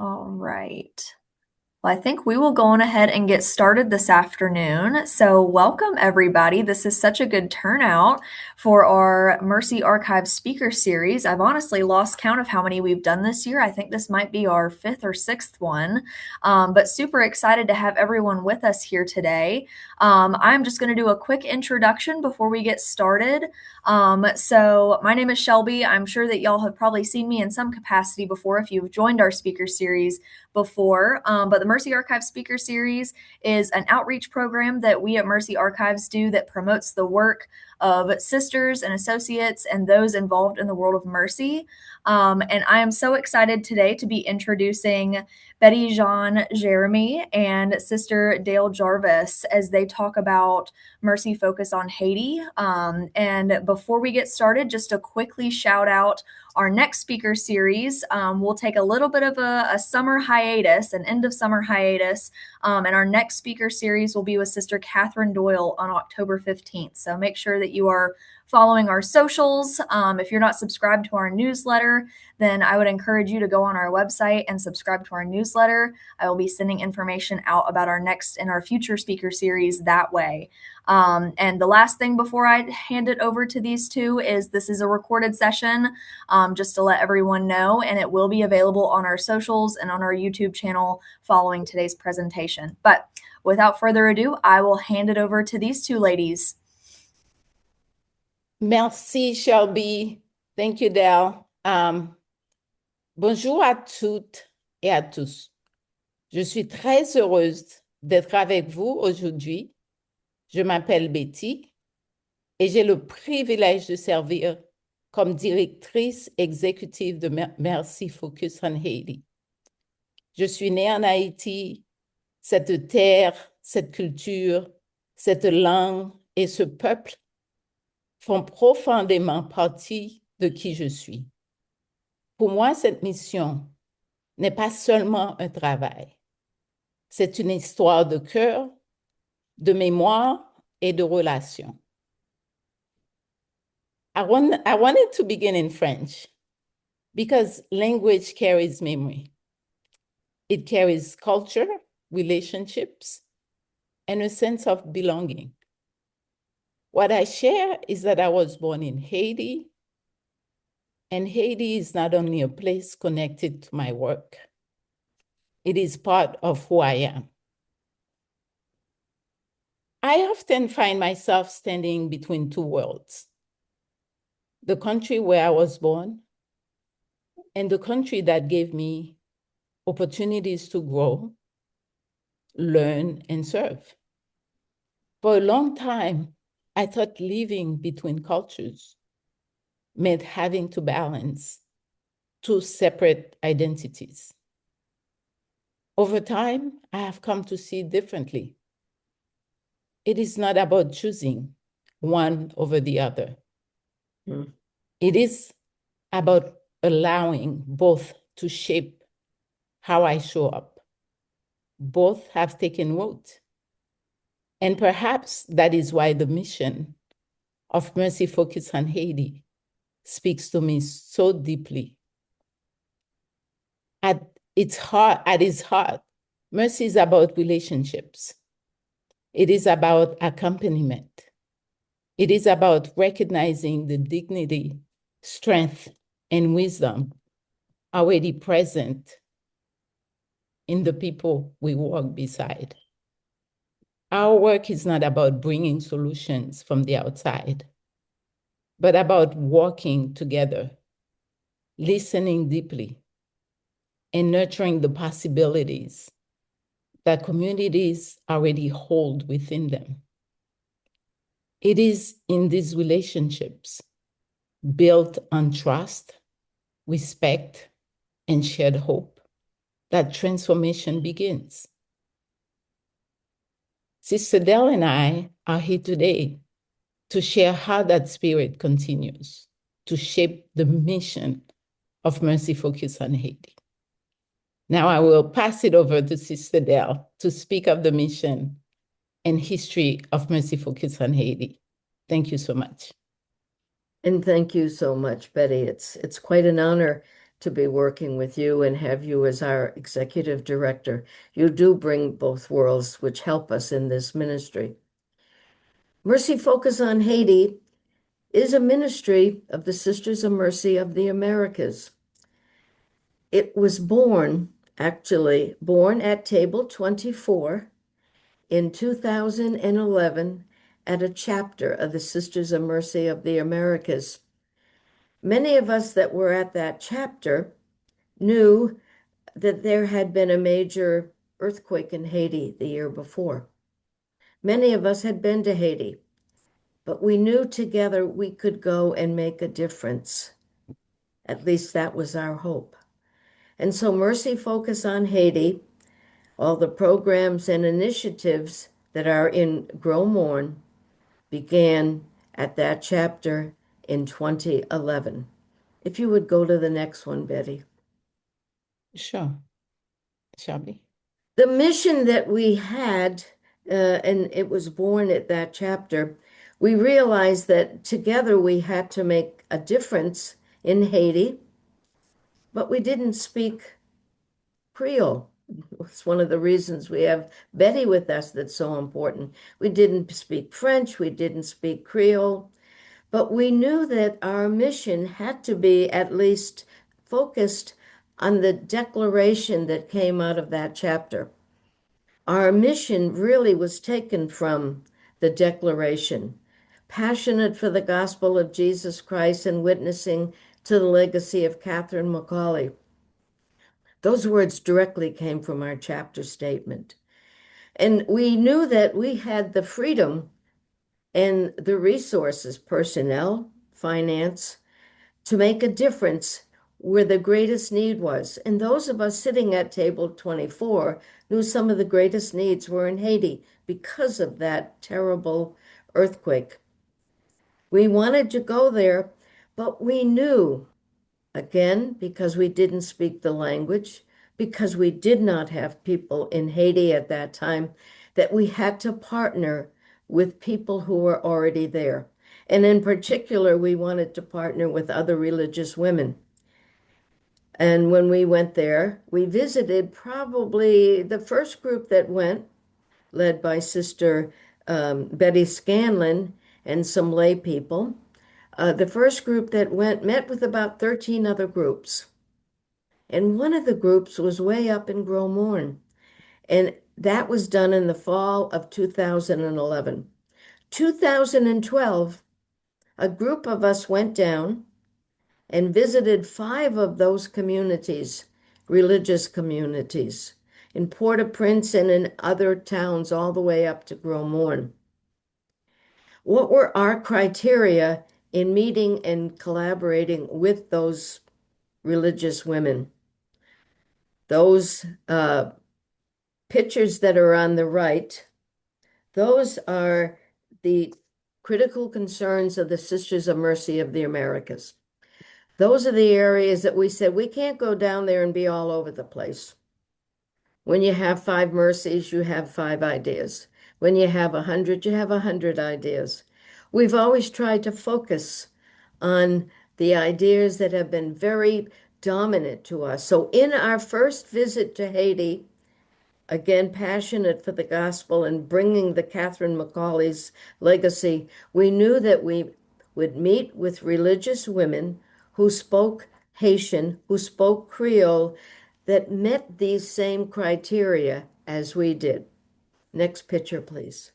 All right. Well, I think we will go on ahead and get started this afternoon. So, welcome everybody. This is such a good turnout for our Mercy Archive speaker series. I've honestly lost count of how many we've done this year. I think this might be our fifth or sixth one, but super excited to have everyone with us here today. I'm just going to do a quick introduction before we get started. So, my name is Shelby. I'm sure that y'all have probably seen me in some capacity before if you've joined our speaker series before. But the Mercy Archive Speaker Series is an outreach program that we at Mercy Archives do that promotes the work of sisters and associates and those involved in the world of mercy. And I am so excited today to be introducing Betty Jean Jeremy and Sister Dale Jarvis as they talk about Mercy Focus on Haiti. And before we get started, just to quickly shout out our next speaker series. We'll take a little bit of a summer hiatus, an end of summer hiatus, and our next speaker series will be with Sister Catherine Doyle on October 15th. So make sure that you are following our socials. If you're not subscribed to our newsletter, then I would encourage you to go on our website and subscribe to our newsletter. I will be sending information out about our next and our future speaker series that way. And the last thing before I hand it over to these two is this is a recorded session, just to let everyone know, and it will be available on our socials and on our YouTube channel following today's presentation. But without further ado, I will hand it over to these two ladies. Merci, Shelby. Thank you, Dale. Bonjour à toutes et à tous. Je suis très heureuse d'être avec vous aujourd'hui. Je m'appelle Betty et j'ai le privilège de servir comme directrice exécutive de Mercy Focus on Haiti. Je suis née en Haïti. Cette terre, cette culture, cette langue et ce peuple font profondément partie de qui je suis. Pour moi, cette mission n'est pas seulement un travail. C'est une histoire de cœur, de mémoire et de relations. I wanted to begin in French because language carries memory. It carries culture, relationships, and a sense of belonging. What I share is that I was born in Haiti, and Haiti is not only a place connected to my work, it is part of who I am. I often find myself standing between two worlds: the country where I was born and the country that gave me opportunities to grow, learn, and serve. For a long time, I thought living between cultures meant having to balance two separate identities. Over time, I have come to see differently. It is not about choosing one over the other. It is about allowing both to shape how I show up. Both have taken root. And perhaps that is why the mission of Mercy Focus on Haiti speaks to me so deeply. At its heart, Mercy is about relationships. It is about accompaniment. It is about recognizing the dignity, strength, and wisdom already present in the people we walk beside. Our work is not about bringing solutions from the outside, but about walking together, listening deeply, and nurturing the possibilities that communities already hold within them. It is in these relationships, built on trust, respect, and shared hope, that transformation begins. Sister Dell and I are here today to share how that spirit continues to shape the mission of Mercy Focus on Haiti. Now I will pass it over to Sister Dell to speak of the mission and history of Mercy Focus on Haiti. Thank you so much. And thank you so much, Betty. It's quite an honor to be working with you and have you as our executive director. You do bring both worlds, which help us in this ministry. Mercy Focus on Haiti is a ministry of the Sisters of Mercy of the Americas. It was born at Table 24 in 2011 at a chapter of the Sisters of Mercy of the Americas. Many of us that were at that chapter knew that there had been a major earthquake in Haiti the year before. Many of us had been to Haiti, but we knew together we could go and make a difference. At least that was our hope. And so Mercy Focus on Haiti, all the programs and initiatives that are in Grow Mourn began at that chapter in 2011. If you would go to the next one, Betty. Sure, Shelby. The mission that we had, and it was born at that chapter, we realized that together we had to make a difference in Haiti, but we didn't speak Creole. It's one of the reasons we have Betty with us that's so important. We didn't speak French, we didn't speak Creole, but we knew that our mission had to be at least focused on the declaration that came out of that chapter. Our mission really was taken from the declaration, passionate for the gospel of Jesus Christ and witnessing to the legacy of Catherine Macaulay. Those words directly came from our chapter statement. And we knew that we had the freedom and the resources, personnel, finance, to make a difference where the greatest need was. And those of us sitting at table 24 knew some of the greatest needs were in Haiti because of that terrible earthquake. We wanted to go there, but we knew, again, because we didn't speak the language, because we did not have people in Haiti at that time, that we had to partner with people who were already there. And in particular, we wanted to partner with other religious women. And when we went there, we visited probably the first group that went, led by Sister Betty Scanlon and some lay people. The first group that went met with about 13 other groups. And one of the groups was way up in Gros Morne. And that was done in the fall of 2011. 2012, a group of us went down and visited 5 of those communities, religious communities, in Port-au-Prince and in other towns all the way up to Gros Morne. What were our criteria in meeting and collaborating with those religious women? Those pictures that are on the right, those are the critical concerns of the Sisters of Mercy of the Americas. Those are the areas that we said we can't go down there and be all over the place. When you have 5 mercies, you have 5 ideas. When you have 100, you have 100 ideas. We've always tried to focus on the ideas that have been very dominant to us. So in our first visit to Haiti, again, passionate for the gospel and bringing the Catherine Macaulay's legacy, we knew that we would meet with religious women who spoke Haitian, who spoke Creole, that met these same criteria as we did. Next picture, please.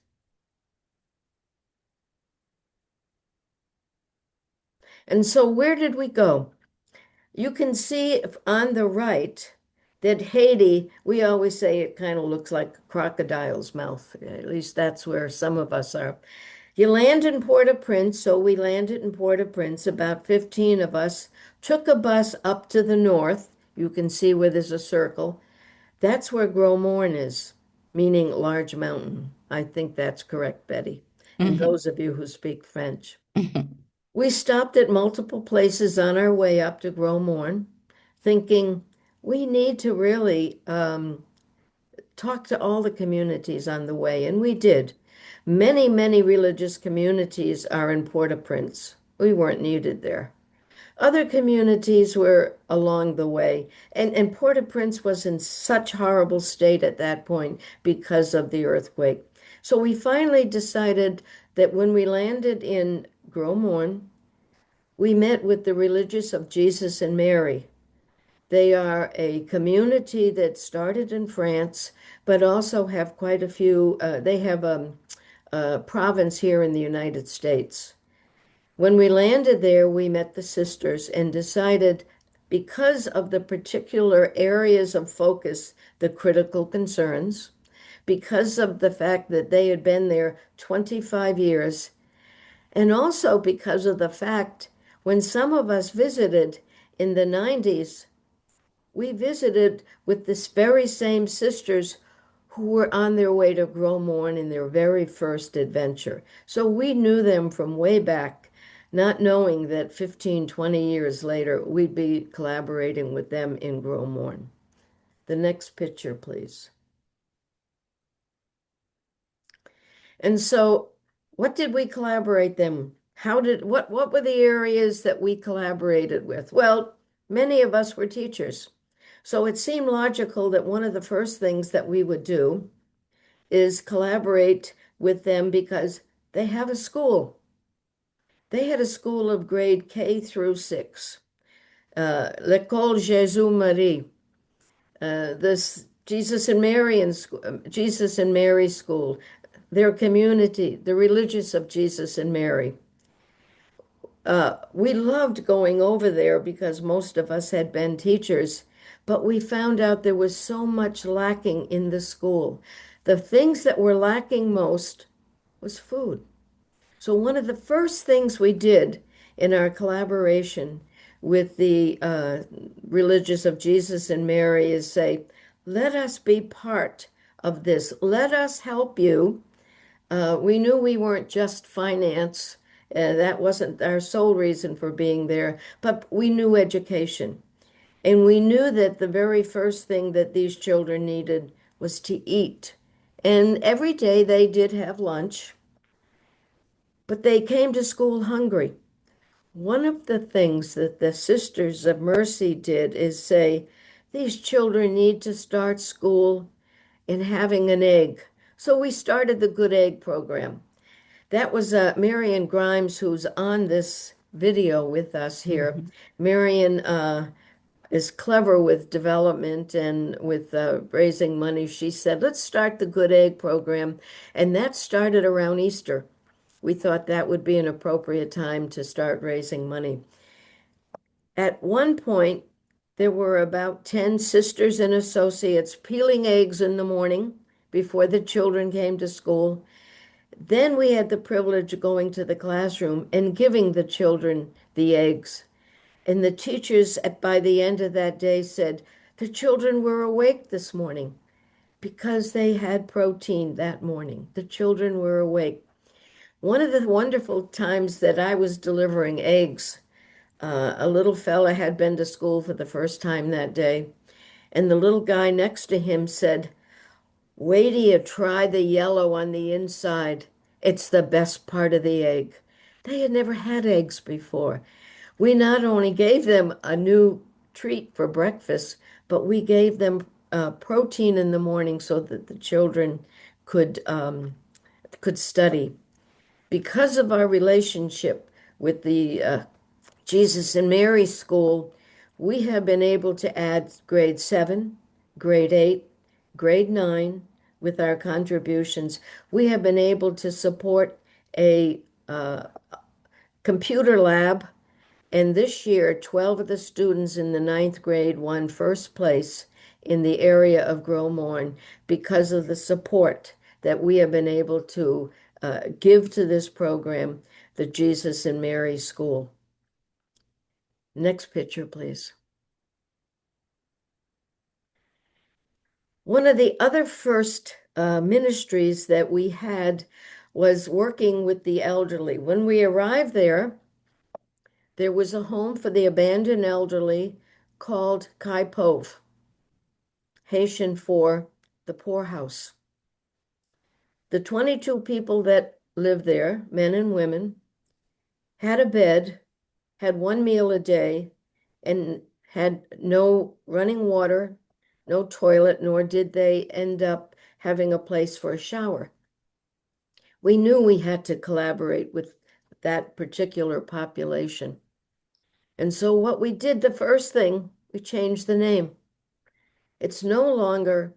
And so where did we go? You can see on the right that Haiti, we always say it kind of looks like a crocodile's mouth. At least that's where some of us are. You land in Port-au-Prince, so we landed in Port-au-Prince. About 15 of us took a bus up to the north. You can see where there's a circle. That's where Gros Morne is, meaning large mountain. I think that's correct, Betty. And Mhm. those of you who speak French. We stopped at multiple places on our way up to Gros Morne, thinking we need to really talk to all the communities on the way, and we did. Many, many religious communities are in Port-au-Prince. We weren't needed there. Other communities were along the way, and Port-au-Prince was in such horrible state at that point because of the earthquake. So we finally decided that when we landed in Gros Morne, we met with the religious of Jesus and Mary. They are a community that started in France, but also have quite a few, they have a province here in the United States. When we landed there, we met the sisters and decided, because of the particular areas of focus, the critical concerns, because of the fact that they had been there 25 years, and also because of the fact when some of us visited in the 90s, we visited with this very same sisters who were on their way to Gros Morne in their very first adventure. So we knew them from way back, not knowing that 15, 20 years later, we'd be collaborating with them in Gros Morne. The next picture, please. And so what did we collaborate them? What were the areas that we collaborated with? Well, many of us were teachers. So it seemed logical that one of the first things that we would do is collaborate with them because they have a school. They had a school of grade K through 6, L'École Jésus Marie, this Jesus and Mary School, their community, the religious of Jesus and Mary. We loved going over there because most of us had been teachers, but we found out there was so much lacking in the school. The things that were lacking most was food. So one of the first things we did in our collaboration with the religious of Jesus and Mary is say, let us be part of this. Let us help you. We knew we weren't just finance. That wasn't our sole reason for being there, but we knew education. And we knew that the very first thing that these children needed was to eat. And every day they did have lunch, but they came to school hungry. One of the things that the Sisters of Mercy did is say, these children need to start school in having an egg. So we started the Good Egg program. That was Marion Grimes, who's on this video with us here. Mhm. Marion is clever with development and with raising money. She said, let's start the Good Egg program. And that started around Easter. We thought that would be an appropriate time to start raising money. At one point, there were about 10 sisters and associates peeling eggs in the morning before the children came to school. Then we had the privilege of going to the classroom and giving the children the eggs. And the teachers by the end of that day said, the children were awake this morning because they had protein that morning. The children were awake. One of the wonderful times that I was delivering eggs, a little fella had been to school for the first time that day, and the little guy next to him said, wait till you try the yellow on the inside. It's the best part of the egg. They had never had eggs before. We not only gave them a new treat for breakfast, but we gave them protein in the morning so that the children could could study. Because of our relationship with the Jesus and Mary School, we have been able to add grade 7, grade 8, grade 9 with our contributions. We have been able to support a computer lab, and this year, 12 of the students in the ninth grade won first place in the area of Gros Morne because of the support that we have been able to give to this program, the Jesus and Mary School. Next picture, please. One of the other first ministries that we had was working with the elderly. When we arrived there was a home for the abandoned elderly called Kai Pov, Haitian for the poorhouse. The 22 people that lived there, men and women, had a bed had one meal a day, and had no running water, no toilet, nor did they end up having a place for a shower. We knew we had to collaborate with that particular population. And so what we did, the first thing, we changed the name. It's no longer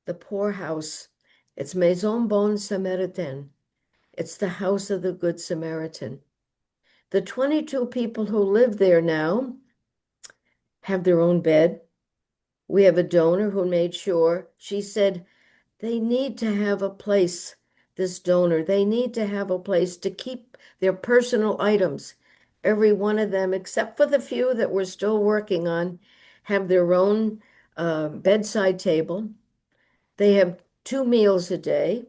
the poorhouse. It's Maison Bonne Samaritain. It's the house of the Good Samaritan. The 22 people who live there now have their own bed. We have a donor who made sure, she said, they need to have a place, this donor, they need to have a place to keep their personal items. Every one of them, except for the few that we're still working on, have their own bedside table. They have 2 meals a day.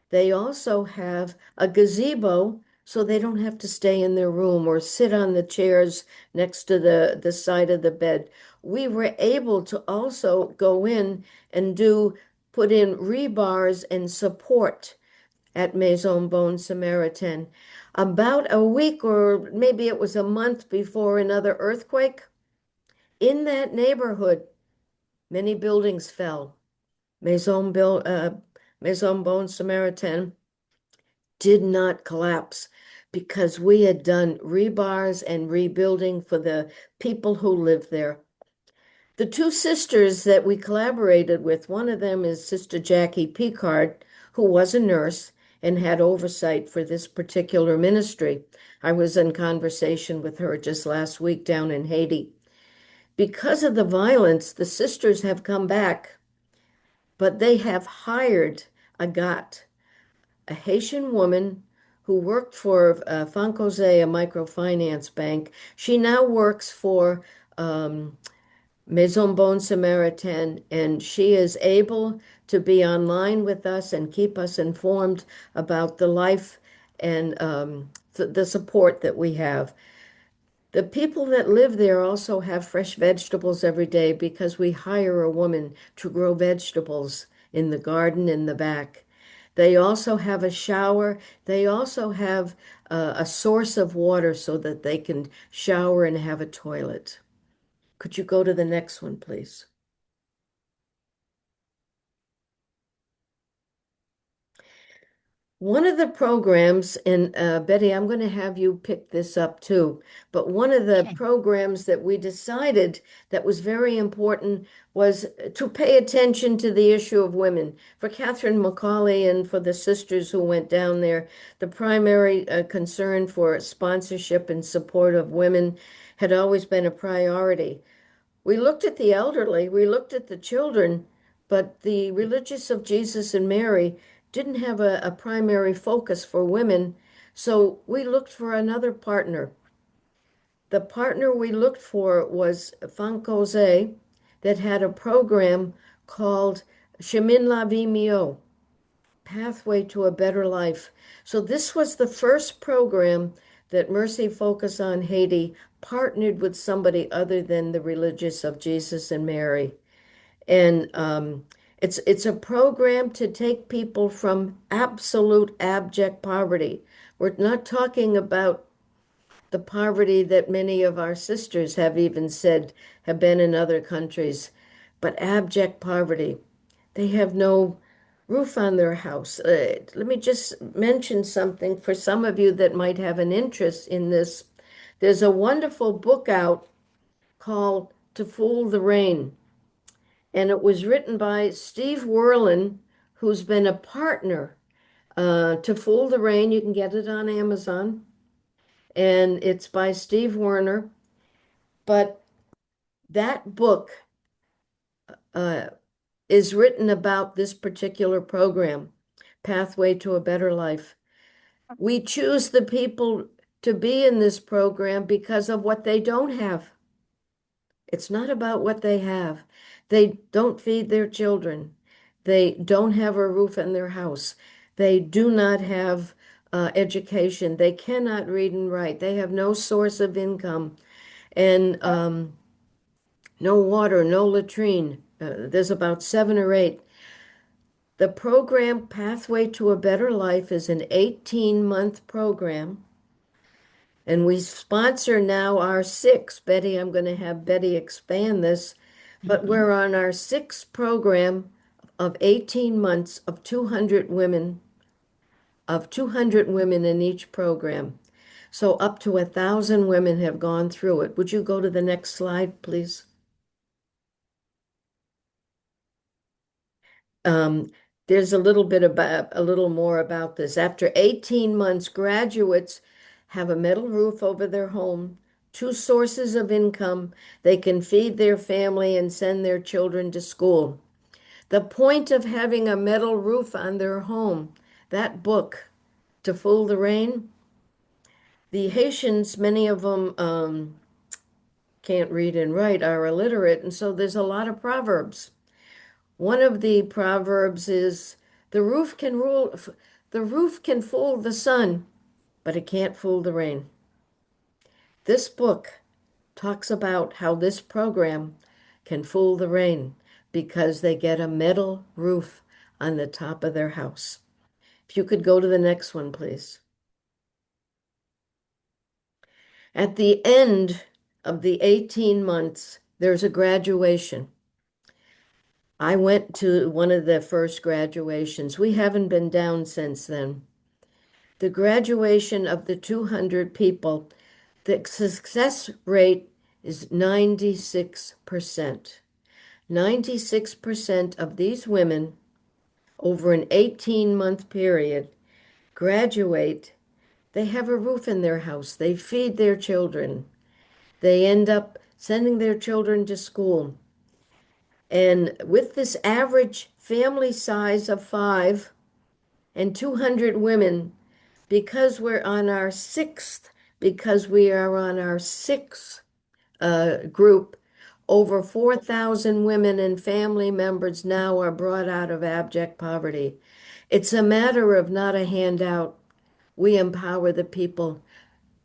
They also have a gazebo so they don't have to stay in their room or sit on the chairs next to the side of the bed. We were able to also go in and put in rebars and support at Maison Bonne Samaritain. About a week or maybe it was a month before another earthquake, in that neighborhood, many buildings fell. Maison Bonne Samaritain did not collapse because we had done rebars and rebuilding for the people who live there. The two sisters that we collaborated with, one of them is Sister Jackie Picard, who was a nurse and had oversight for this particular ministry. I was in conversation with her just last week down in Haiti. Because of the violence, the sisters have come back, but they have hired a Haitian woman who worked for Jose, a microfinance bank. She now works for Maison Bonne Samaritain, and she is able to be online with us and keep us informed about the life and the support that we have. The people that live there also have fresh vegetables every day because we hire a woman to grow vegetables in the garden in the back. They also have a shower. They also have a source of water so that they can shower and have a toilet. Could you go to the next one, please? One of the programs, and Betty, I'm going to have you pick this up too, but one of the Okay. programs that we decided that was very important was to pay attention to the issue of women. For Catherine McCauley and for the sisters who went down there, the primary concern for sponsorship and support of women had always been a priority. We looked at the elderly, we looked at the children, but the religious of Jesus and Mary didn't have a primary focus for women. So we looked for another partner. The partner we looked for was Jose that had a program called Chemin la Vie Mio, Pathway to a Better Life. So this was the first program that Mercy Focus on Haiti partnered with somebody other than the religious of Jesus and Mary. And it's a program to take people from absolute abject poverty. We're not talking about the poverty that many of our sisters have even said have been in other countries, but abject poverty. They have no roof on their house. Let me just mention something for some of you that might have an interest in this. There's a wonderful book out called To Fool the Rain, and it was written by Steve Werlin, who's been a partner to Fool the Rain. You can get it on Amazon, and it's by Steve Werner. But that book uh, is written about this particular program, Pathway to a Better Life. We choose the people to be in this program because of what they don't have. It's not about what they have. They don't feed their children. They don't have a roof in their house. They do not have education. They cannot read and write. They have no source of income and no water, no latrine. There's about 7 or 8. The program Pathway to a Better Life is an 18-month program. And we sponsor now our sixth. Betty, I'm going to have Betty expand this, but Mhm. we're on our sixth program of 18 months of 200 women in each program. So up to 1,000 women have gone through it. Would you go to the next slide, please? Um, there's a little more about this. After 18 months, graduates have a metal roof over their home, two sources of income. They can feed their family and send their children to school. The point of having a metal roof on their home, that book, To Fool the Rain, the Haitians, many of them can't read and write, are illiterate, and so there's a lot of proverbs. One of the proverbs is the roof can rule the roof can fool the sun, but it can't fool the rain. This book talks about how this program can fool the rain because they get a metal roof on the top of their house. If you could go to the next one, please. At the end of the 18 months, there's a graduation. I went to one of the first graduations. We haven't been down since then. The graduation of the 200 people, the success rate is 96%. 96% of these women over an 18-month period graduate. They have a roof in their house. They feed their children. They end up sending their children to school. And with this average family size of five and 200 women, because we're on our sixth, because we are on our sixth group, over 4,000 women and family members now are brought out of abject poverty. It's a matter of not a handout. We empower the people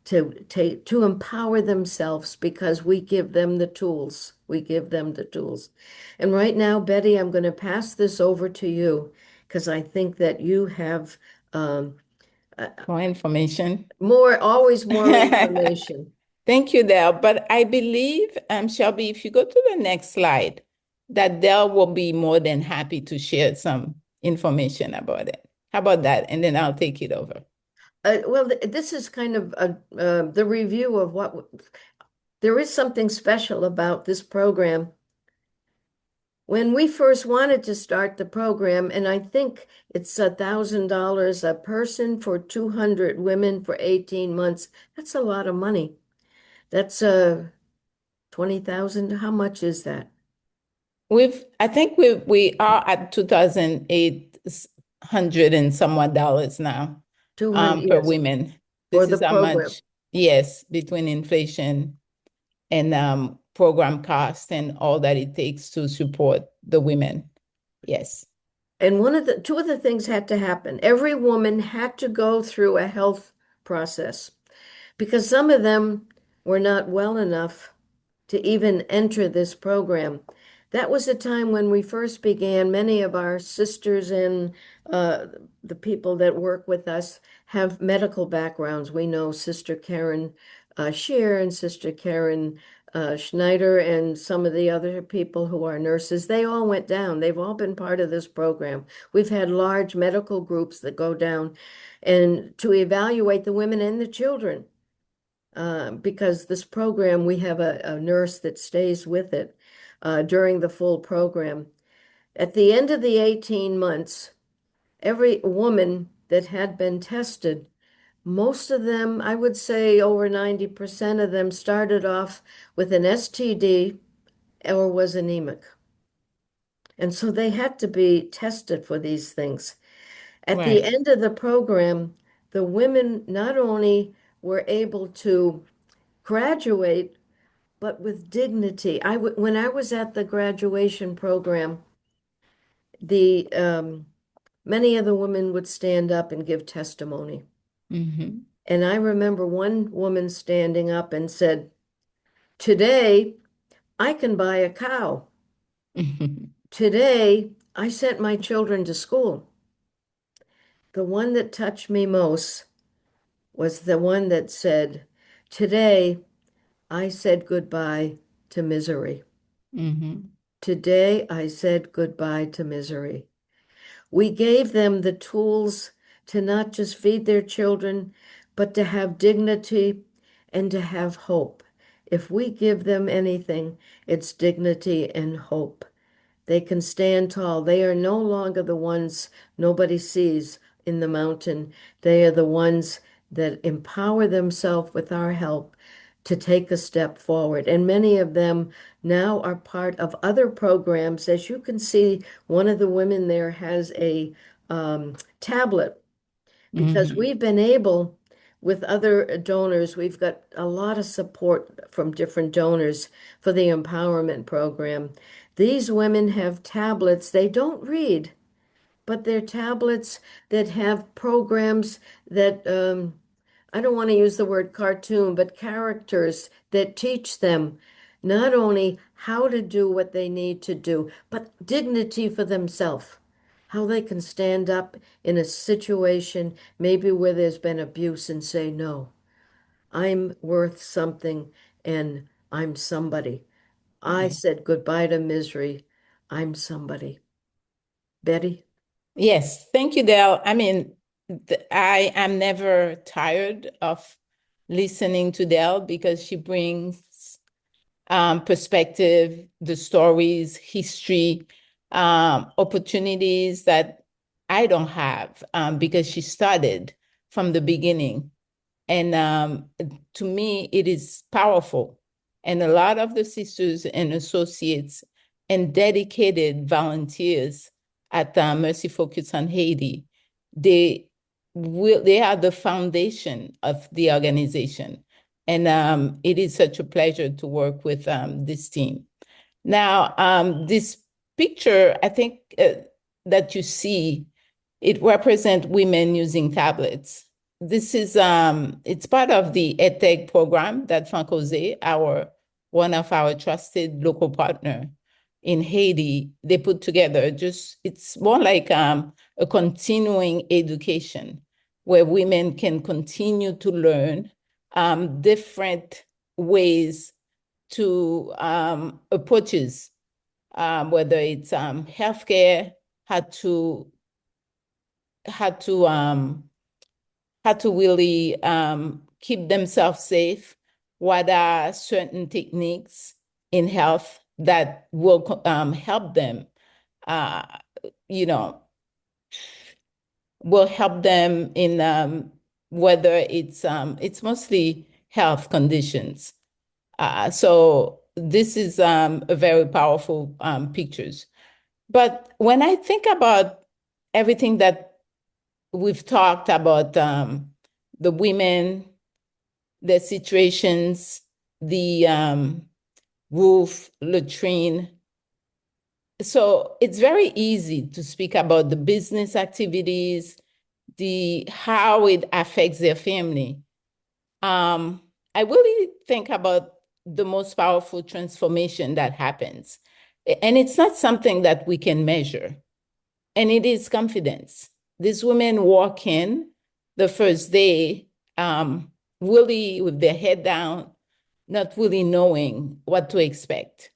to empower themselves because we give them the tools. We give them the tools. And right now, Betty, I'm going to pass this over to you because I think that you have um, More information. always more information. Thank you, Dale. But I believe, Shelby, if you go to the next slide, that Dale will be more than happy to share some information about it. How about that? And then I'll take it over. This is kind of the review of there is something special about this program. When we first wanted to start the program, and I think it's $1,000 a person for 200 women for 18 months, that's a lot of money. That's 20,000. How much is that? I think we are at 2,800 and somewhat dollars now, 200, per yes, women. for This the is how program. much, yes, between inflation and program costs and all that it takes to support the women. Yes. And two of the things had to happen. Every woman had to go through a health process because some of them were not well enough to even enter this program. That was a time when we first began. Many of our sisters and the people that work with us have medical backgrounds. We know Sister Karen Shear and Sister Karen Schneider and some of the other people who are nurses. They all went down. They've all been part of this program. We've had large medical groups that go down and to evaluate the women and the children because this program, we have a nurse that stays with it during the full program. At the end of the 18 months, every woman that had been tested, most of them, I would say over 90% of them started off with an STD or was anemic. And so they had to be tested for these things. At the Right. end of the program, the women not only were able to graduate, but with dignity. When I was at the graduation program, the many of the women would stand up and give testimony. Mm-hmm. And I remember one woman standing up and said, "Today I can buy a cow. Today I sent my children to school." The one that touched me most was the one that said, Today, I said goodbye to misery. Mm-hmm. Today, I said goodbye to misery. We gave them the tools to not just feed their children, but to have dignity and to have hope. If we give them anything, it's dignity and hope. They can stand tall. They are no longer the ones nobody sees in the mountain. They are the ones that empower themselves with our help to take a step forward. And many of them now are part of other programs. As you can see, one of the women there has a tablet because Mm-hmm. we've been able, with other donors, we've got a lot of support from different donors for the empowerment program. These women have tablets. They don't read, but they're tablets that have programs that I don't want to use the word cartoon, but characters that teach them not only how to do what they need to do, but dignity for themselves. How they can stand up in a situation maybe where there's been abuse and say, no, I'm worth something and I'm somebody. I Yeah. said goodbye to misery. I'm somebody. Betty? Yes, thank you, Dale. I mean, I am never tired of listening to Dale because she brings perspective, the stories, history, opportunities that I don't have because she started from the beginning. And to me, it is powerful. And a lot of the sisters and associates and dedicated volunteers at Mercy Focus on Haiti, they are the foundation of the organization. And it is such a pleasure to work with this team. Now, this picture, I think that you see, it represents women using tablets. This is it's part of the EdTech program that Frank Jose, our one of our trusted local partner in Haiti, they put together. Just it's more like a continuing education where women can continue to learn different ways to approaches, whether it's healthcare, how to how to um, how to really keep themselves safe. What are certain techniques in health that will help them? Uh, you know, will help them in whether it's mostly health conditions. So this is a very powerful pictures. But when I think about everything that we've talked about, the women, the situations, the roof, latrine. So it's very easy to speak about the business activities, the how it affects their family. um, I really think about the most powerful transformation that happens. And it's not something that we can measure, and it is confidence. These women walk in the first day, really with their head down, not really knowing what to expect.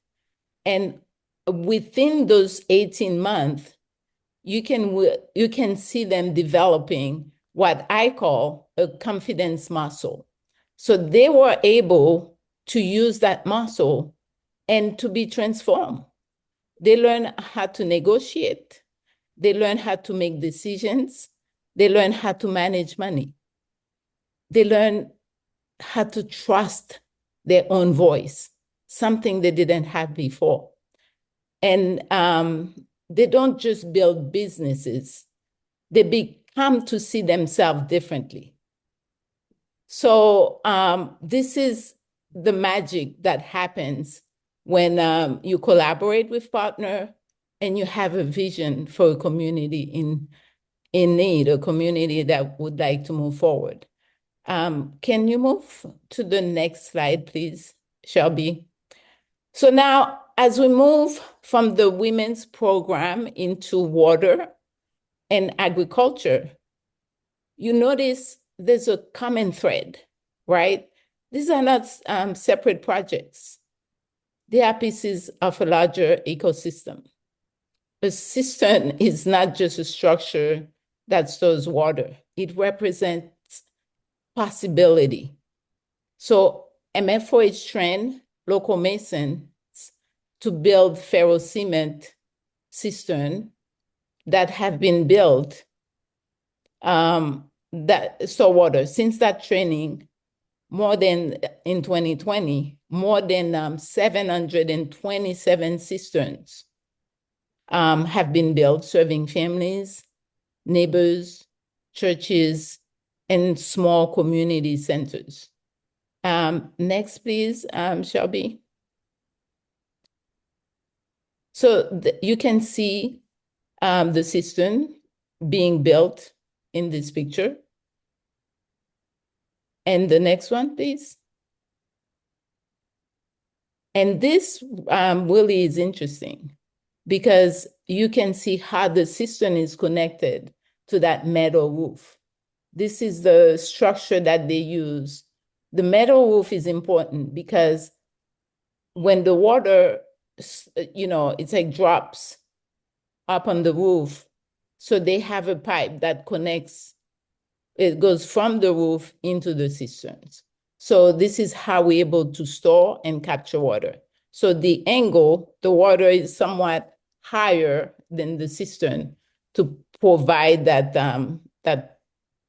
And within those 18 months, you can see them developing what I call a confidence muscle. So they were able to use that muscle and to be transformed. They learn how to negotiate. They learn how to make decisions. They learn how to manage money. They learn how to trust their own voice, something they didn't have before. And they don't just build businesses, they become to see themselves differently. So this is the magic that happens when you collaborate with partner and you have a vision for a community in need, a community that would like to move forward. Can you move to the next slide, please, Shelby? So now, as we move from the women's program into water and agriculture, you notice there's a common thread, right? These are not separate projects. They are pieces of a larger ecosystem. A cistern is not just a structure that stores water. It represents possibility. So MFOH trained local masons to build ferrocement cistern that have been built that store water. Since that training, more than in 2020, more than 727 cisterns have been built, serving families, neighbors, churches, and small community centers. Next, please, Shelby. So you can see the cistern being built in this picture. And the next one, please. And this really is interesting because you can see how the cistern is connected to that metal roof. This is the structure that they use. The metal roof is important because when the water, it's like drops up on the roof, so they have a pipe that connects, it goes from the roof into the cisterns. So this is how we're able to store and capture water. So the angle, the water is somewhat higher than the cistern to provide that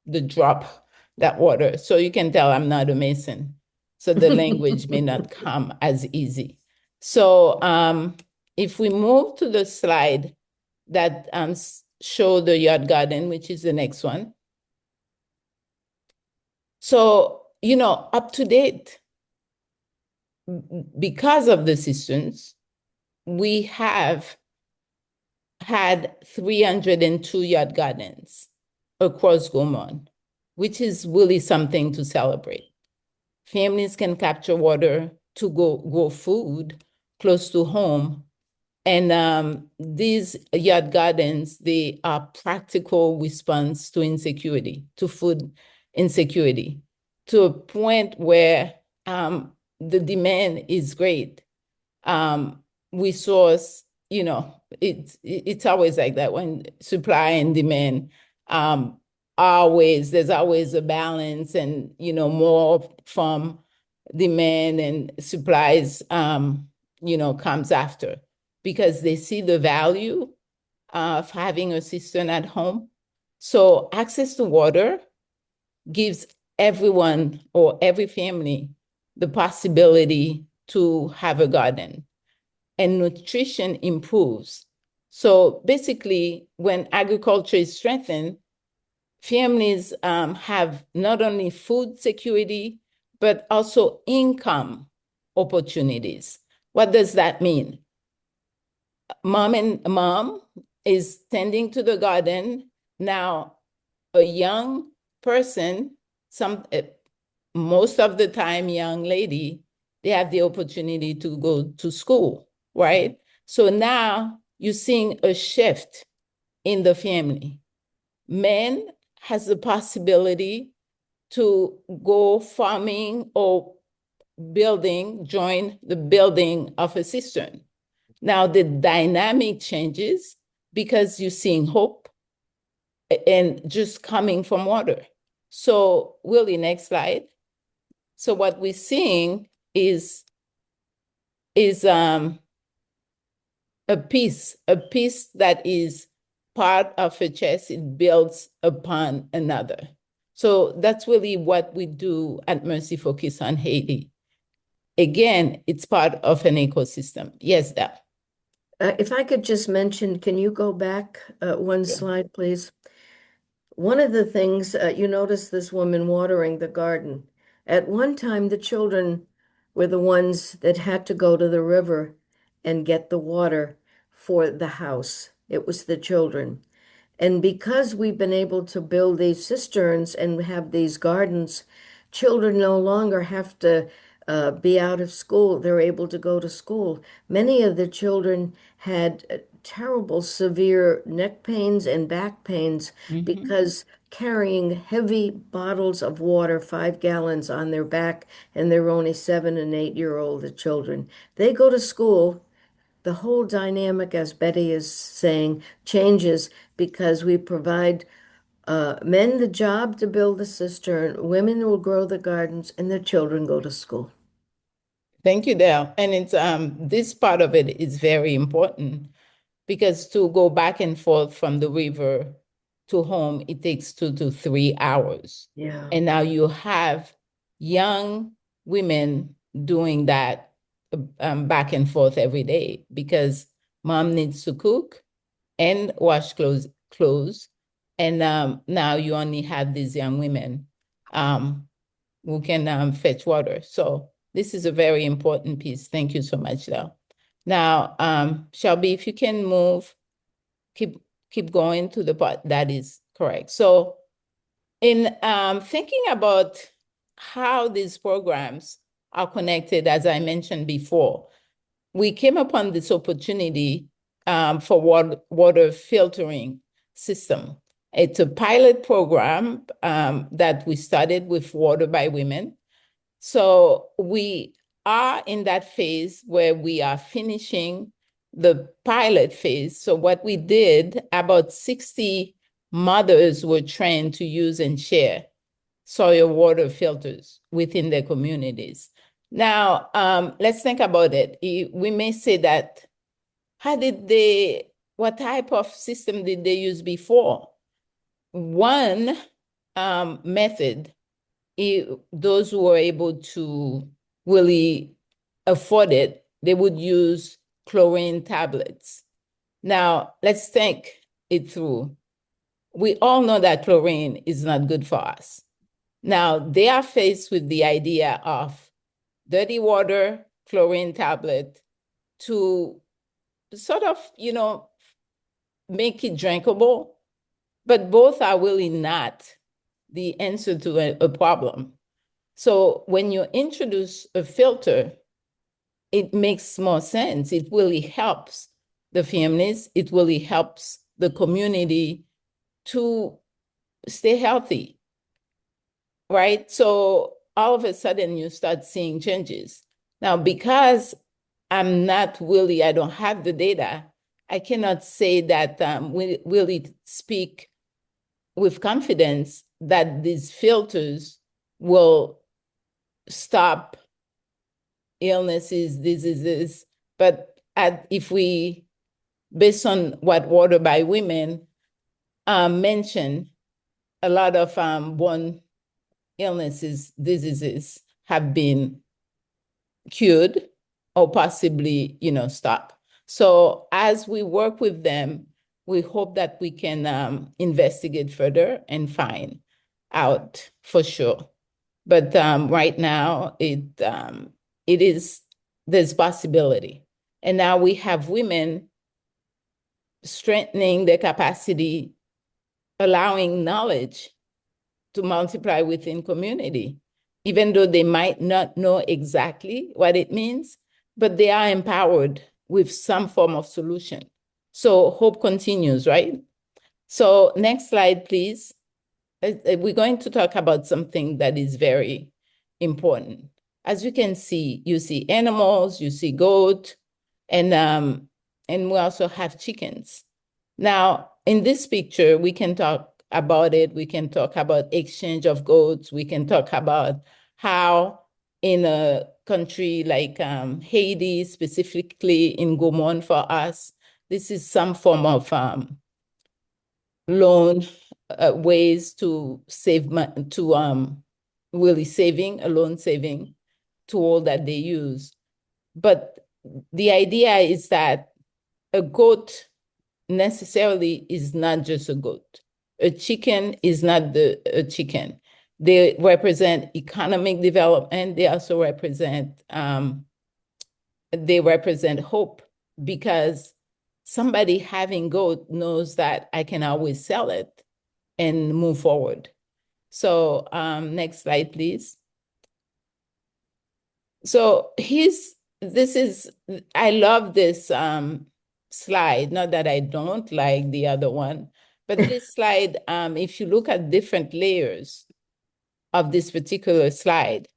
the drop that water. So you can tell I'm not a mason. So the language may not come as easy. So if we move to the slide that show the yard garden, which is the next one. So, up to date, because of the cisterns, we have had 302 yard gardens across Gaumont, which is really something to celebrate. Families can capture water to grow food close to home. And these yard gardens, they are practical response to insecurity, to food insecurity, to a point where the demand is great. Resource, it's always like that when supply and demand there's always a balance, and more from demand and supplies comes after, because they see the value of having a cistern at home. So access to water gives everyone or every family the possibility to have a garden, and nutrition improves. So basically, when agriculture is strengthened, families have not only food security, but also income opportunities. What does that mean? Mom is tending to the garden. Now, a young person, most of the time, young lady, they have the opportunity to go to school, right? So now you're seeing a shift in the family. Men has the possibility to go farming or join the building of a cistern. Now the dynamic changes because you're seeing hope and just coming from water. So Willie, next slide. So what we're seeing is a piece that is part of a chest. It builds upon another. So that's really what we do at Mercy Focus on Haiti. Again, it's part of an ecosystem. Yes, Deb. If I could just mention, can you go back one Sure. slide, please? One of the things you notice this woman watering the garden. At one time, the children were the ones that had to go to the river and get the water for the house. It was the children. And because we've been able to build these cisterns and have these gardens, children no longer have to be out of school. They're able to go to school. Many of the children had terrible, severe neck pains and back pains Mhm. because carrying heavy bottles of water, 5 gallons on their back, and they're only 7 and 8 year old, the children. They go to school. The whole dynamic, as Betty is saying, changes because we provide men the job to build the cistern, women will grow the gardens, and their children go to school. Thank you, Dale. And it's this part of it is very important because to go back and forth from the river to home, it takes 2 to 3 hours. Yeah. And now you have young women doing that back and forth every day because mom needs to cook and wash clothes. And now you only have these young women um, who can fetch water. So this is a very important piece. Thank you so much, Dale. Now, Shelby, if you can move, keep keep going to the part that is correct. So in thinking about how these programs are connected, as I mentioned before, we came upon this opportunity for water filtering system. It's a pilot program that we started with Water by Women. So we are in that phase where we are finishing the pilot phase. So what we did, about 60 mothers were trained to use and share soil water filters within their communities. Now, let's think about it. We may say that, what type of system did they use before? One method, those who were able to really afford it, they would use chlorine tablets. Now, let's think it through. We all know that chlorine is not good for us. Now, they are faced with the idea of dirty water, chlorine tablet to sort of, make it drinkable, but both are really not the answer to a problem. So when you introduce a filter, it makes more sense. It really helps the families, it really helps the community to stay healthy, right? So all of a sudden you start seeing changes. Now, because I don't have the data, I cannot say that we really speak with confidence that these filters will stop illnesses, diseases. But if we, based on what Water by Women mentioned, a lot of born illnesses, diseases have been cured or possibly, stop. So as we work with them, we hope that we can investigate further and find out for sure. But right now, it is there's possibility, and now we have women strengthening their capacity, allowing knowledge to multiply within community, even though they might not know exactly what it means, but they are empowered with some form of solution. So hope continues, right? So next slide, please. We're going to talk about something that is very important. As you can see, you see animals, you see goat, and we also have chickens. Now, in this picture, we can talk about it. We can talk about exchange of goats. We can talk about how in a country like Haiti, specifically in Gaumont for us, this is some form of loan ways to save to really saving a loan saving tool that they use. But the idea is that a goat necessarily is not just a goat. A chicken is not a chicken. They represent economic development. They represent hope because somebody having goat knows that I can always sell it and move forward. So next slide, please. So I love this slide. Not that I don't like the other one, but this slide, if you look at different layers of this particular slide,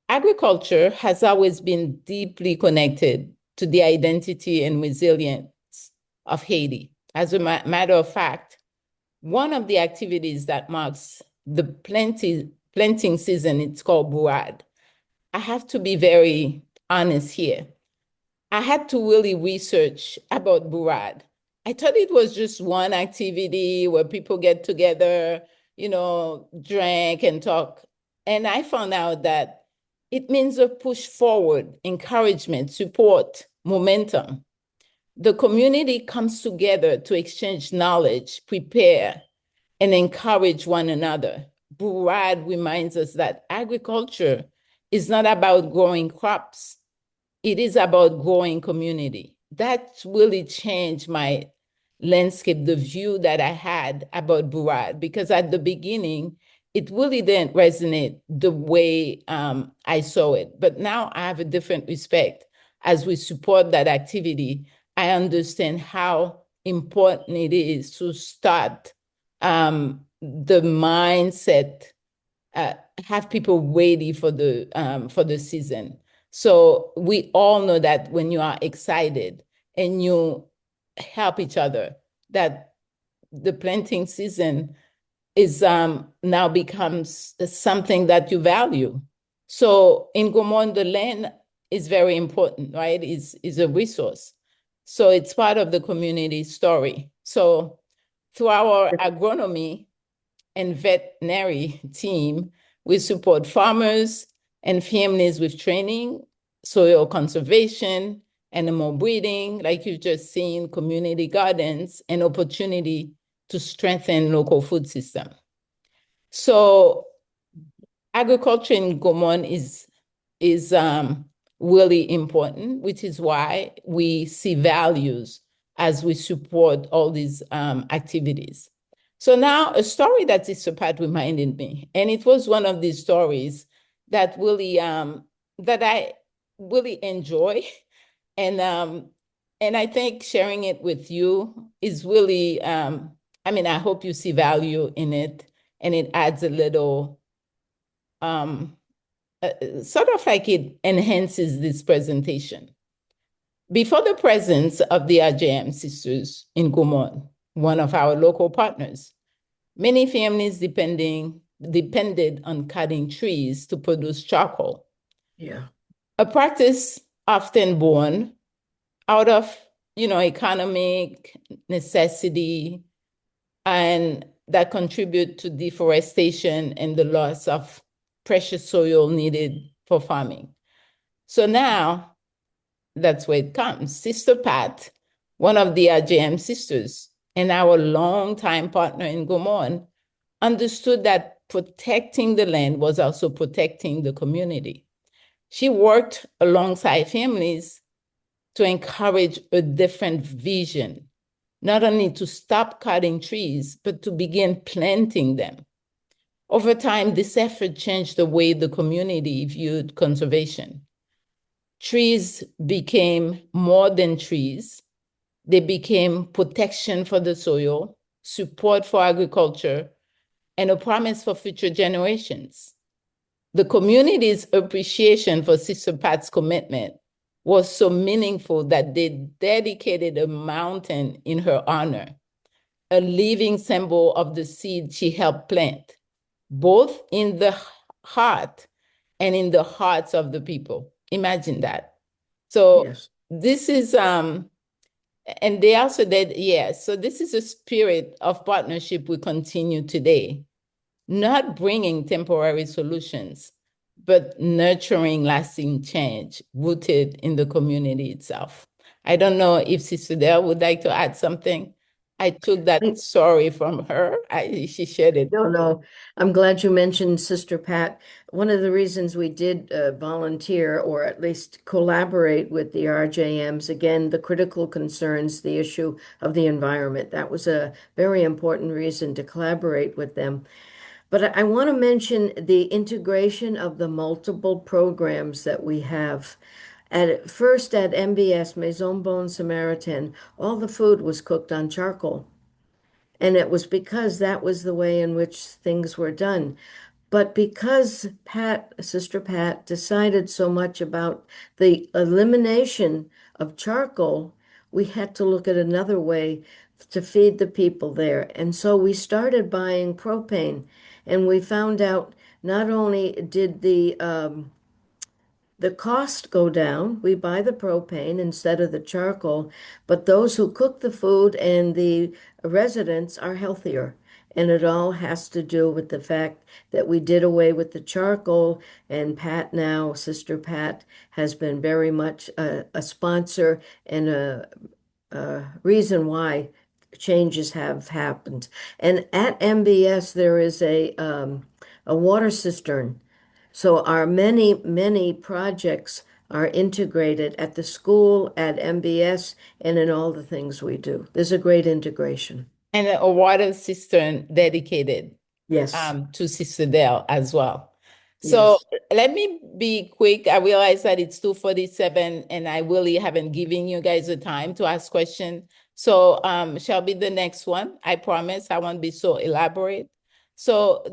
agriculture has always been deeply connected to the identity and resilience of Haiti. As a matter of fact, one of the activities that marks the planting season, it's called Burad. I have to be very honest here. I had to really research about Burad. I thought it was just one activity where people get together, drink and talk. And I found out that it means a push forward, encouragement, support, momentum. The community comes together to exchange knowledge, prepare, and encourage one another. Burad reminds us that agriculture is not about growing crops, it is about growing community. That really changed my landscape, the view that I had about Burad, because at the beginning, it really didn't resonate the way I saw it. But now I have a different respect. As we support that activity, I understand how important it is to start the mindset, uh, have people ready for the season. So we all know that when you are excited and you help each other, that the planting season is now becomes something that you value. So in Gomon, the land is very important, right? Is a resource. So it's part of the community story. So through our agronomy and veterinary team, we support farmers and families with training, soil conservation, animal breeding, like you've just seen, community gardens, and opportunity to strengthen local food system. So agriculture in Gomon is really important, which is why we see values as we support all these activities. So now a story that Sister Pat reminded me, and it was one of these stories that really that I really enjoy, and um, and I think sharing it with you is really I mean, I hope you see value in it, and it adds a little um, sort of like it enhances this presentation. Before the presence of the RJM sisters in Gumon, one of our local partners, many families depended on cutting trees to produce charcoal. Yeah. A practice often born out of, economic necessity and that contribute to deforestation and the loss of precious soil needed for farming. So now that's where it comes. Sister Pat, one of the RJM sisters and our longtime partner in Gomorrah, understood that protecting the land was also protecting the community. She worked alongside families to encourage a different vision, not only to stop cutting trees, but to begin planting them. Over time, this effort changed the way the community viewed conservation. Trees became more than trees. They became protection for the soil, support for agriculture, and a promise for future generations. The community's appreciation for Sister Pat's commitment was so meaningful that they dedicated a mountain in her honor, a living symbol of the seed she helped plant, both in the heart and in the hearts of the people. Imagine that. So Yes. this is and they also did, yes. So this is a spirit of partnership we continue today, not bringing temporary solutions, but nurturing lasting change rooted in the community itself. I don't know if Sister Dale would like to add something. I took that story from her. She shared it. No, no. I'm glad you mentioned Sister Pat. One of the reasons we did volunteer or at least collaborate with the RJMs, again, the critical concerns, the issue of the environment, that was a very important reason to collaborate with them. But I want to mention the integration of the multiple programs that we have. At first at MBS, Maison Bon Samaritain, all the food was cooked on charcoal. And it was because that was the way in which things were done. But because Sister Pat, decided so much about the elimination of charcoal, we had to look at another way to feed the people there. And so we started buying propane. And we found out not only did the cost go down. We buy the propane instead of the charcoal, but those who cook the food and the residents are healthier. And it all has to do with the fact that we did away with the charcoal, and Pat now, Sister Pat, has been very much a sponsor and a reason why changes have happened. And at MBS, there is a water cistern, so our many projects are integrated at the school, at MBS, and in all the things we do. There's a great integration. And a water cistern dedicated Yes, to Sister Dale as well. So yes. let me be quick. I realize that it's 2:47 and I really haven't given you guys the time to ask questions. So shall be the next one. I promise I won't be so elaborate. So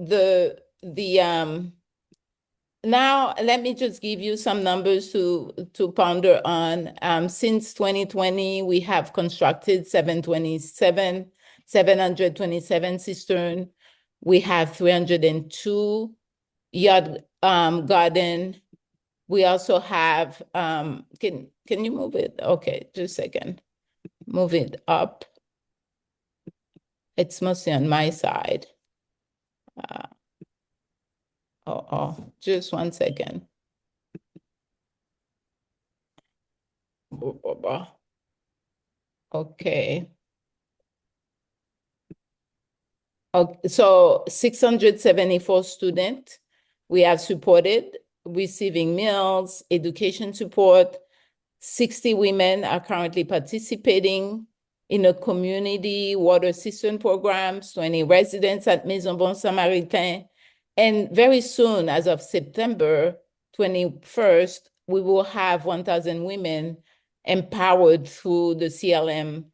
now let me just give you some numbers to ponder on. Since 2020, we have constructed 727 cistern. We have 302 yard garden. We also have can you move it? Okay, just a second. Move it up. It's mostly on my side. Just 1 second. Okay. Okay, so 674 students we have supported, receiving meals, education support. 60 women are currently participating in a community water cistern programs, 20 residents at Maison Bon Samaritain. And very soon, as of September 21st, we will have 1,000 women empowered through the CLM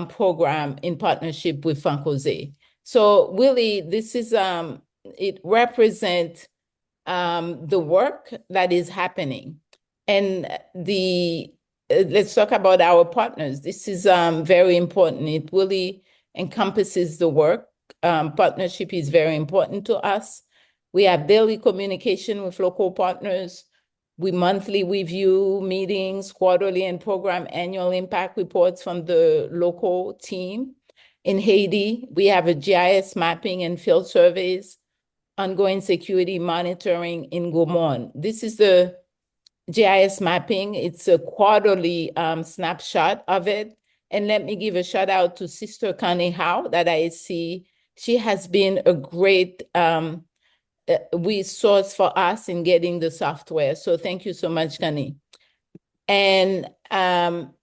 program in partnership with Frank Jose. So really, this is it represents the work that is happening. And let's talk about our partners. This is very important. It really encompasses the work. Partnership is very important to us. We have daily communication with local partners. We monthly review meetings, quarterly and program annual impact reports from the local team. In Haiti, we have a GIS mapping and field surveys, ongoing security monitoring in Gaumont. This is the GIS mapping. It's a quarterly snapshot of it. And let me give a shout out to Sister Connie Howe that I see. She has been a great resource for us in getting the software. So thank you so much, Connie. And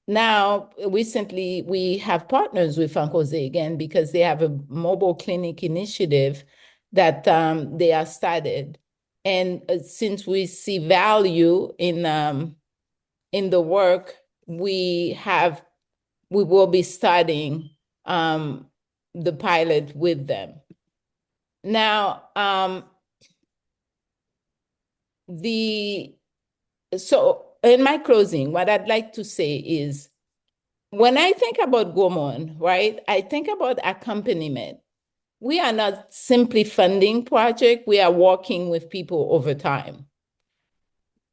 now, recently, we have partners with Frank Jose again because they have a mobile clinic initiative that they are started. And since we see value in the work, we will be starting the pilot with them. Now, so in my closing, what I'd like to say is, when I think about Gaumont, right, I think about accompaniment. We are not simply funding project, we are working with people over time.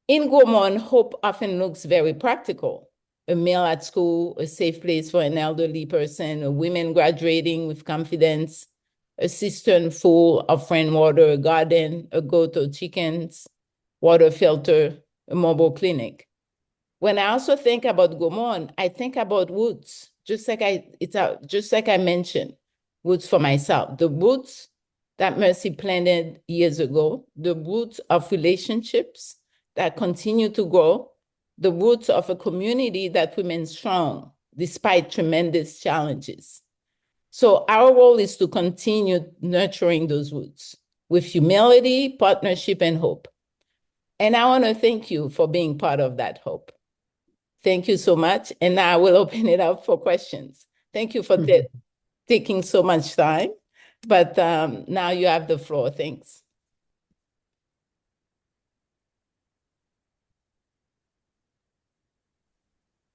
In Gaumont, hope often looks very practical. A meal at school, a safe place for an elderly person, a woman graduating with confidence, a cistern full of rainwater, a garden, a goat or chickens, water filter, a mobile clinic. When I also think about Gaumont, I think about roots, just like I mentioned, roots for myself. The roots that Mercy planted years ago, the roots of relationships that continue to grow, the roots of a community that remains strong despite tremendous challenges. So our role is to continue nurturing those roots. with humility, partnership, and hope. And I want to thank you for being part of that hope. Thank you so much. And now I will open it up for questions. Thank you for taking so much time. But now you have the floor. Thanks.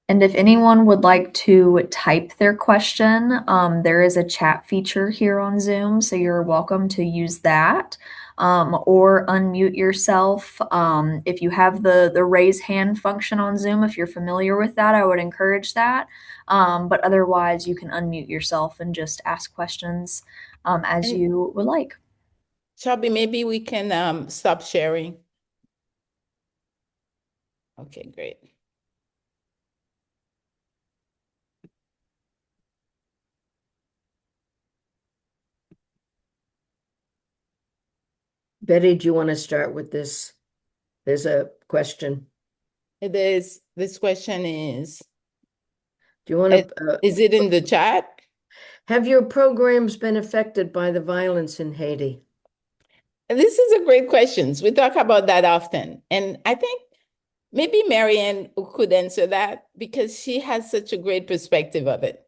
And if anyone would like to type their question, there is a chat feature here on Zoom, so you're welcome to use that. Or unmute yourself. If you have the raise hand function on Zoom, if you're familiar with that, I would encourage that. But otherwise, you can unmute yourself and just ask questions as And you would like. Shelby, maybe we can stop sharing. Okay, great. Betty, do you want to start with this? There's a question. This question is, Do you want to, is it in the chat? have your programs been affected by the violence in Haiti? This is a great question. We talk about that often. And I think maybe Marianne could answer that because she has such a great perspective of it.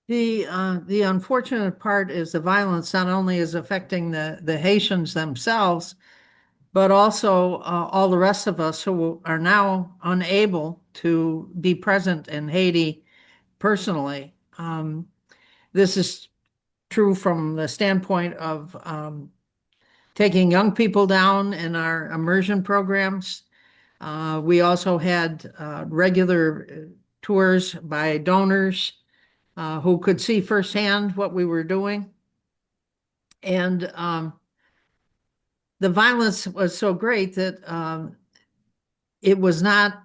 The unfortunate part is the violence not only is affecting the Haitians themselves, but also all the rest of us who are now unable to be present in Haiti personally. This is true from the standpoint of taking young people down in our immersion programs. We also had regular tours by donors who could see firsthand what we were doing. And the violence was so great that it was not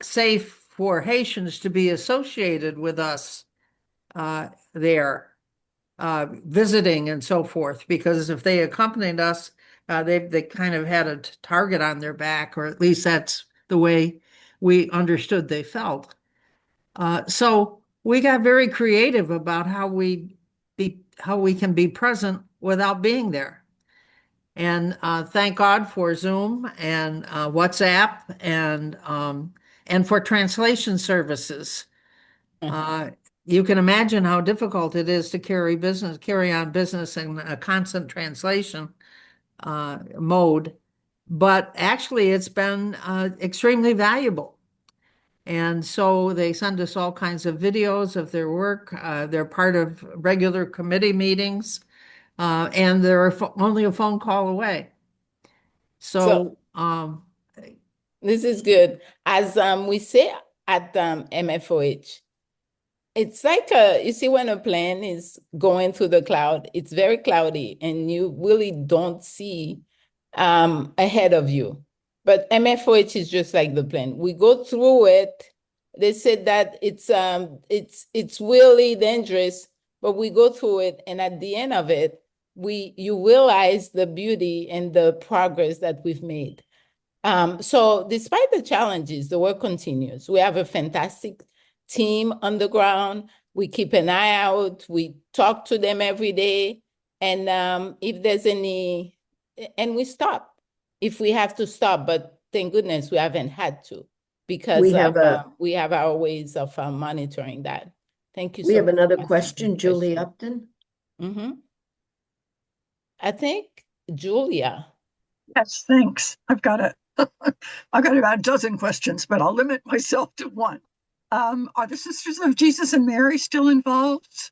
safe for Haitians to be associated with us there, visiting and so forth, because if they accompanied us, they kind of had a target on their back, or at least that's the way we understood they felt. So we got very creative about how we can be present without being there. And thank God for Zoom and WhatsApp and for translation services. Uh, you can imagine how difficult it is to carry on business in a constant translation mode. But actually, it's been extremely valuable. And so they send us all kinds of videos of their work. They're part of regular committee meetings, and they're only a phone call away. So So, this is good. As we say at MFOH, it's like you see when a plane is going through the cloud, it's very cloudy and you really don't see ahead of you. But MFOH is just like the plane. We go through it. They said that it's really dangerous, but we go through it, and at the end of it, you realize the beauty and the progress that we've made. So despite the challenges, the work continues. We have a fantastic team on the ground. We keep an eye out. We talk to them every day. And if there's any, and we stop if we have to stop, but thank goodness we haven't had to because we have our ways of monitoring that. Thank you We so have much. another question, Julie Upton. I think Julia. Yes, thanks. I've got about a dozen questions, but I'll limit myself to one. Are the Sisters of Jesus and Mary still involved?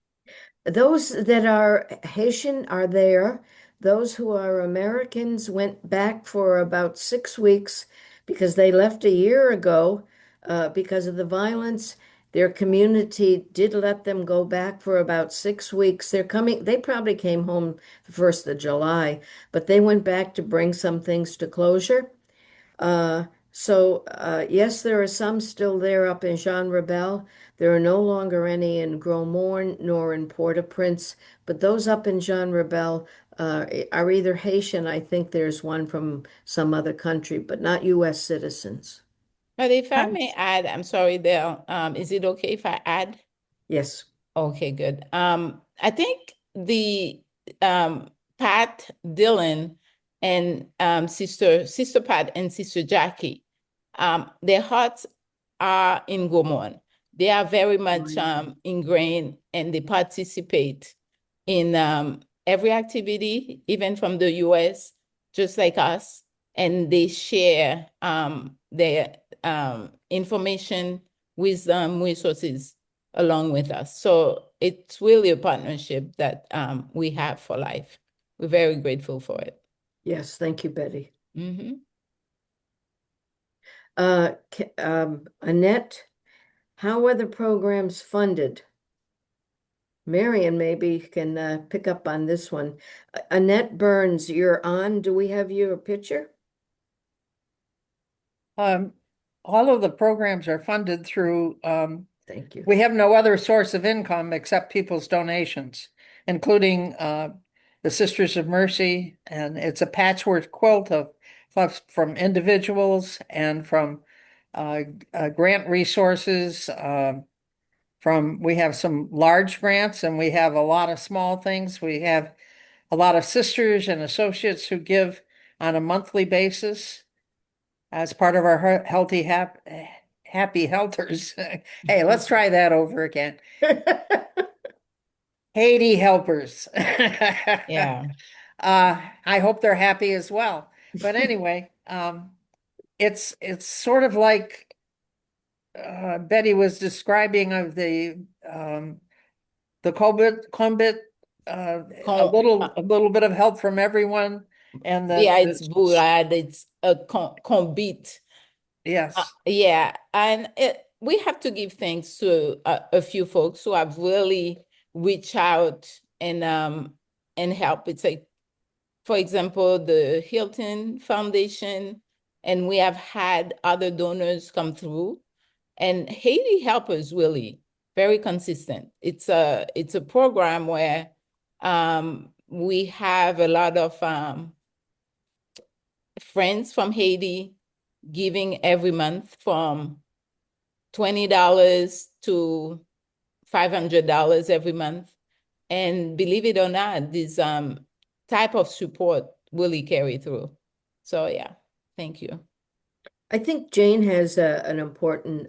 Those that are Haitian are there. Those who are Americans went back for about 6 weeks because they left a year ago because of the violence. Their community did let them go back for about 6 weeks. They probably came home the 1st of July, but they went back to bring some things to closure. Yes, there are some still there up in Jean Rebel. There are no longer any in Gros Morne nor in Port-au-Prince, but those up in Jean Rebel are either Haitian. I think there's one from some other country, but not U.S. citizens. But if I may add, I'm sorry, Dale, is it okay if I add? Yes. Okay, good. I think the Pat Dillon and Sister Pat and Sister Jackie, their hearts are in Gaumont. They are very much ingrained and they participate in every activity, even from the US, just like us, and they share their information, wisdom, resources along with us. So it's really a partnership that we have for life. We're very grateful for it. Yes, thank you, Betty. Mm-hmm. Annette, how are the programs funded? Marion maybe can pick up on this one. Annette Burns, you're on. Do we have your picture? All of the programs are funded through, Thank you. we have no other source of income except people's donations, including the Sisters of Mercy, and it's a patchwork quilt of from individuals and from grant resources. We have some large grants and we have a lot of small things. We have a lot of sisters and associates who give on a monthly basis as part of our happy helpers. Hey, let's try that over again. Haiti helpers. Yeah. I hope they're happy as well. But anyway, it's sort of like Betty was describing of the COVID, a little bit of help from everyone, and yeah, it's Bourad, it's a Combit. Yes. Yeah, and we have to give thanks to a few folks who have really reached out and help. It's like, for example, the Hilton Foundation, and we have had other donors come through. And Haiti Helpers really very consistent. It's a program where we have a lot of friends from Haiti giving every month from $20 to $500 every month. And believe it or not, this type of support really carry through. So yeah, thank you. I think Jane has an important,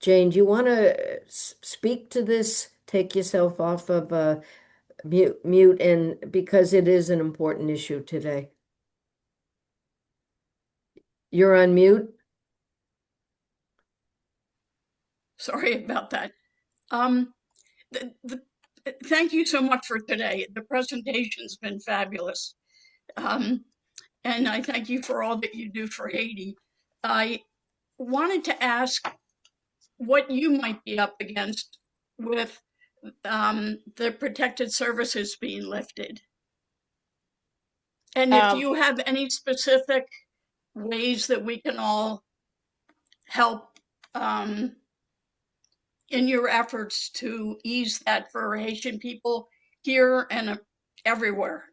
Jane, do you want to speak to this? Take yourself off of mute and because it is an important issue today. You're on mute. Sorry about that. Thank you so much for today. The presentation's been fabulous. And I thank you for all that you do for Haiti. I wanted to ask what you might be up against with the protected services being lifted. And if you have any specific ways that we can all help in your efforts to ease that for Haitian people here and everywhere.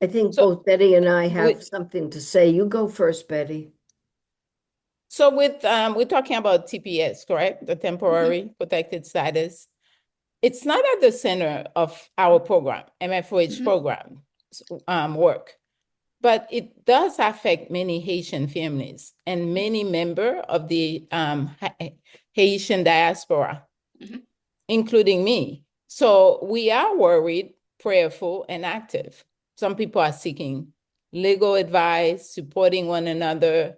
I think both Betty and I have something to say. You go first, Betty. So with we're talking about TPS, correct? The temporary protected status. It's not at the center of our program, MFOH program work, but it does affect many Haitian families and many members of the Haitian diaspora, including me. So we are worried, prayerful, and active. Some people are seeking legal advice, supporting one another,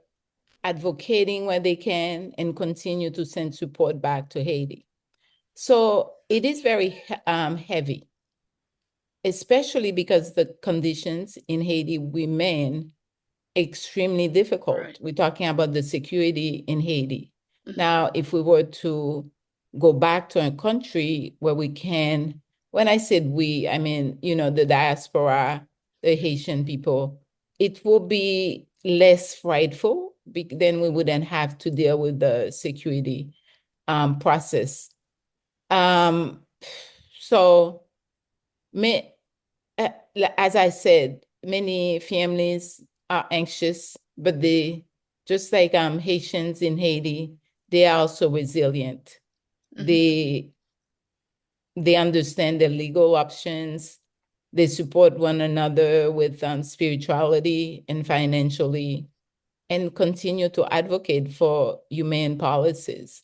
advocating where they can, and continue to send support back to Haiti. So it is very heavy, especially because the conditions in Haiti remain extremely difficult. Right. We're talking about the security in Haiti. Now, if we were to go back to a country where we can, when I said we, I mean, the diaspora, the Haitian people, it will be less frightful, then we wouldn't have to deal with the security process. So, as I said, many families are anxious, but they, just like Haitians in Haiti, they are also resilient. They they understand the legal options. They support one another with spirituality and financially, and continue to advocate for humane policies.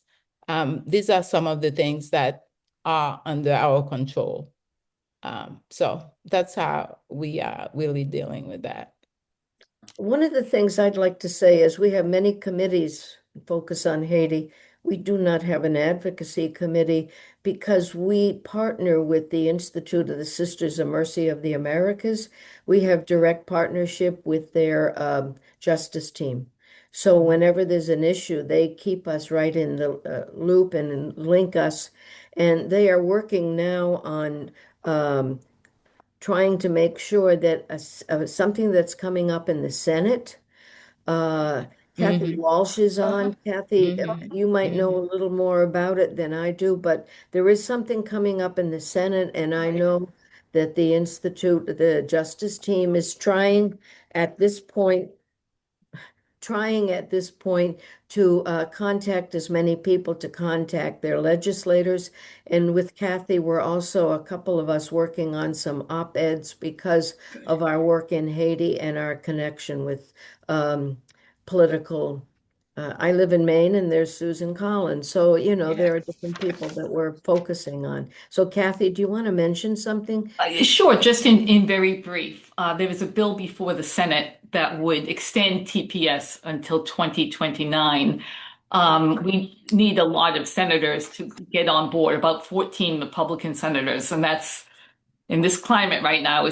These are some of the things that are under our control. So that's how we are really dealing with that. One of the things I'd like to say is we have many committees focus on Haiti. We do not have an advocacy committee because we partner with the Institute of the Sisters of Mercy of the Americas. We have direct partnership with their justice team. So whenever there's an issue, they keep us right in the loop and link us. And they are working now on trying to make sure that something that's coming up in the Senate. Kathy Walsh is on. Kathy, you might know a little more about it than I do, but there is something coming up in the Senate, and I know that the Institute, the Justice Team is trying at this point to contact as many people to contact their legislators. And with Kathy, we're also a couple of us working on some op-eds because of our work in Haiti and our connection with political. I live in Maine and there's Susan Collins. So, there are different people that we're focusing on. So Kathy, do you want to mention something? Sure, just in very brief. There was a bill before the Senate that would extend TPS until 2029. We need a lot of senators to get on board, about 14 Republican senators, and that's in this climate right now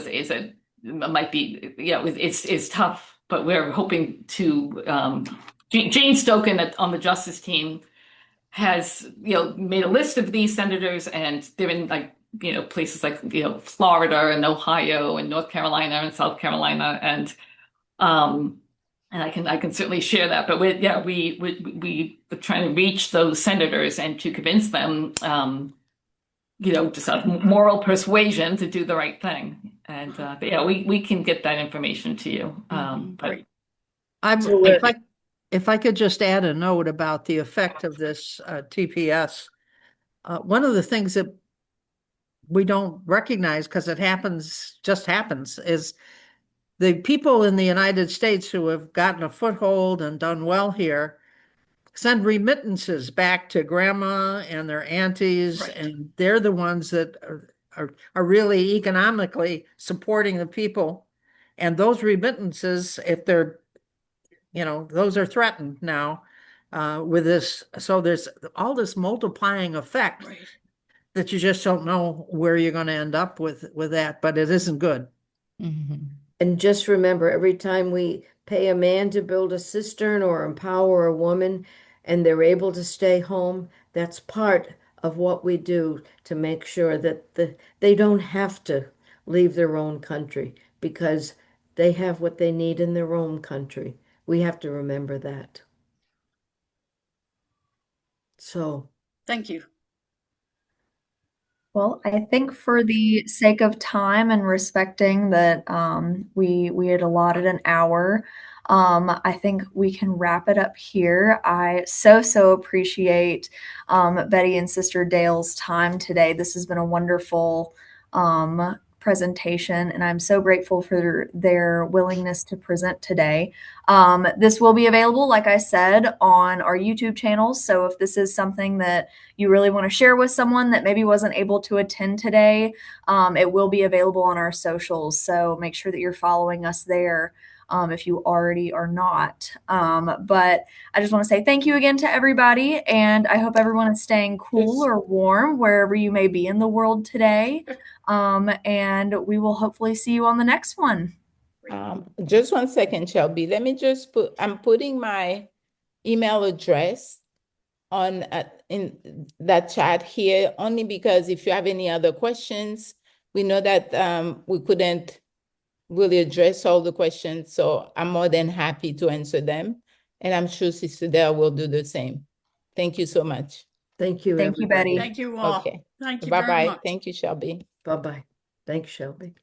might be, it's tough, but we're hoping to Jane Stoken on the Justice team has made a list of these senators, and they're in places like Florida and Ohio and North Carolina and South Carolina, and I can certainly share that. But we're trying to reach those senators and to convince them just have moral persuasion to do the right thing. And we can get that information to you. Great. If I could just add a note about the effect of this TPS, one of the things that we don't recognize because it just happens, is the people in the United States who have gotten a foothold and done well here send remittances back to grandma and their aunties, Right. and they're the ones that are really economically supporting the people. And those remittances, if they're those are threatened now with this. So there's all this multiplying effect Right. that you just don't know where you're going to end up with that, but it isn't good. And just remember, every time we pay a man to build a cistern or empower a woman and they're able to stay home, that's part of what we do to make sure that they don't have to leave their own country because they have what they need in their own country. We have to remember that. So, Thank you. Well, I think for the sake of time and respecting that we had allotted an hour, I think we can wrap it up here. I so appreciate Betty and Sister Dale's time today. This has been a wonderful presentation, and I'm so grateful for their willingness to present today. This will be available, like I said, on our YouTube channels. So if this is something that you really want to share with someone that maybe wasn't able to attend today, it will be available on our socials. So make sure that you're following us there if you already are not. But I just want to say thank you again to everybody, and I hope everyone is staying cool or warm wherever you may be in the world today. And we will hopefully see you on the next one. Just 1 second, Shelby. Let me just I'm putting my email address on in that chat here, only because if you have any other questions, we know that we couldn't really address all the questions, so I'm more than happy to answer them. And I'm sure Sister Dale will do the same. Thank you so much. thank you, Thank you, everybody. Betty. Thank you all. Okay. Thank you very Bye-bye. much. Thank you, Shelby. Bye-bye. Thanks, Shelby.